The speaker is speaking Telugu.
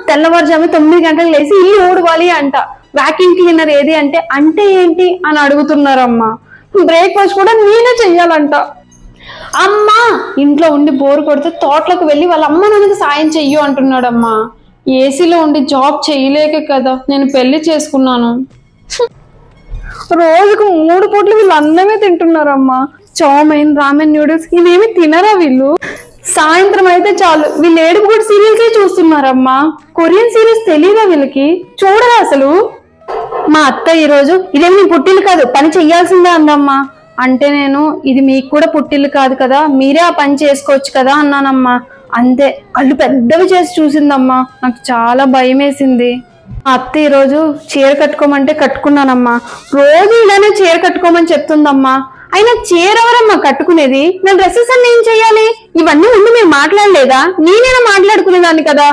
తెల్లవారుజాము 9 గంటలకు లేచి ఇల్లు ఊడవాలి అంట. వ్యాక్యూమ్ క్లీనర్ ఏది అంటే అంటే ఏంటి అని అడుగుతున్నారమ్మా. బ్రేక్ఫాస్ట్ కూడా నేనే చెయ్యాలంట. అమ్మా ఇంట్లో ఉండి బోర్ కొడితే తోటలకు వెళ్ళి వాళ్ళ అమ్మ నాన్నకి సాయం చెయ్యు అంటున్నాడమ్మా. ఏసీలో ఉండి జాబ్ చేయలేక కదా నేను పెళ్లి చేసుకున్నాను. రోజుకు 3 పూటలు వీళ్ళు అన్నమే తింటున్నారమ్మా. చౌమైన్, రామెన్ నూడిల్స్ ఇవేమి తినరా వీళ్ళు? సాయంత్రం అయితే చాలు వీళ్ళు ఏడుపు కూడా సీరియల్సే చూస్తున్నారమ్మా. కొరియన్ సీరియల్స్ తెలియదా వీళ్ళకి? చూడరా అసలు? మా అత్త ఈరోజు ఇదేమి నీ పుట్టిల్లు కాదు, పని చెయ్యాల్సిందే అందమ్మా. అంటే నేను ఇది మీకు కూడా పుట్టిల్లు కాదు కదా, మీరే ఆ పని చేసుకోవచ్చు కదా అన్నానమ్మా. అంతే కళ్ళు పెద్దవి చేసి చూసిందమ్మా. నాకు చాలా భయం వేసింది. మా అత్త ఈరోజు చీర కట్టుకోమంటే కట్టుకున్నానమ్మా. రోజు ఇలానే చీర కట్టుకోమని చెప్తుందమ్మా. అయినా చీర ఎవరమ్మా కట్టుకునేది? నేను డ్రెస్సెస్ అన్ని ఏం చెయ్యాలి? ఇవన్నీ ముందు మీరు మాట్లాడలేదా? నేనైనా మాట్లాడుకునేదాన్ని కదా.